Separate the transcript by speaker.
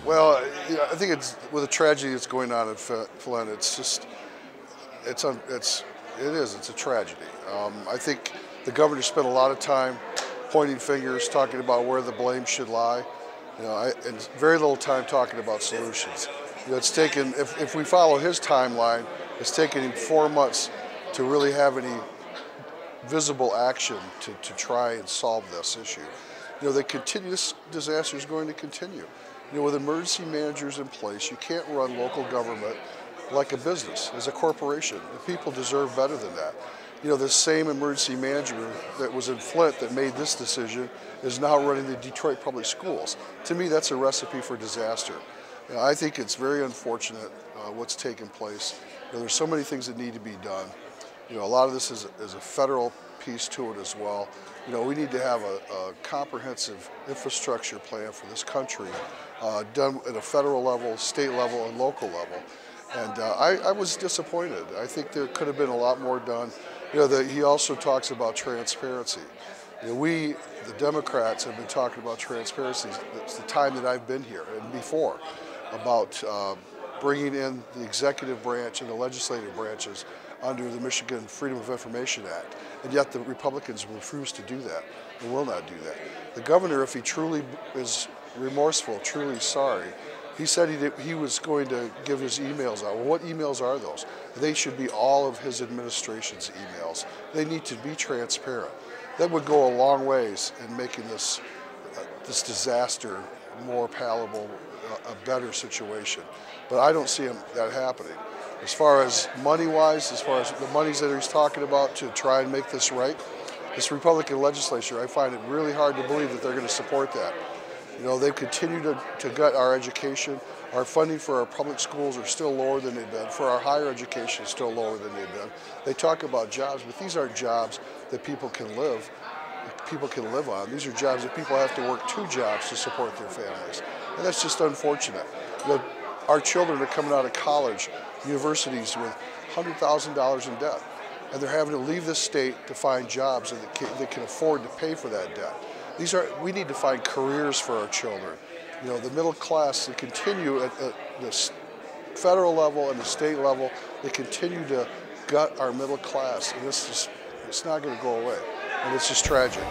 Speaker 1: Well, I think it's with the tragedy that's going on in Flint. It's just, it's a tragedy. I think the governor spent a lot of time pointing fingers, talking about where the blame should lie. And very little time talking about solutions. It's taken, if we follow his timeline, it's taken him 4 months to really have any visible action to try and solve this issue. This disaster is going to continue. With emergency managers in place, you can't run local government like a business, as a corporation. The people deserve better than that. The same emergency manager that was in Flint that made this decision is now running the Detroit Public Schools. To me, that's a recipe for disaster. I think it's very unfortunate what's taken place. There's so many things that need to be done. A lot of this is a federal piece to it as well. We need to have a comprehensive infrastructure plan for this country done at a federal level, state level, and local level. And I was disappointed. I think there could have been a lot more done. He also talks about transparency. We, the Democrats, have been talking about transparency since the time that I've been here and before, about bringing in the executive branch and the legislative branches under the Michigan Freedom of Information Act. And yet the Republicans refuse to do that and will not do that. The governor, if he truly is remorseful, truly sorry, he said he was going to give his emails out. Well, what emails are those? They should be all of his administration's emails. They need to be transparent. That would go a long ways in making this disaster more palatable, a better situation. But I don't see that happening. As far as money-wise, as far as the monies that he's talking about to try and make this right, this Republican legislature, I find it really hard to believe that they're going to support that. They continue to gut our education. Our funding for our public schools are still lower than they've been. For our higher education is still lower than they've been. They talk about jobs, but these aren't jobs that people can live on. These are jobs that people have to work 2 jobs to support their families. And that's just unfortunate. Our children are coming out of college, universities with $100,000 in debt. And they're having to leave this state to find jobs that they can afford to pay for that debt. We need to find careers for our children. The middle class, they continue at the federal level and the state level, they continue to gut our middle class. And it's not going to go away. And it's just tragic.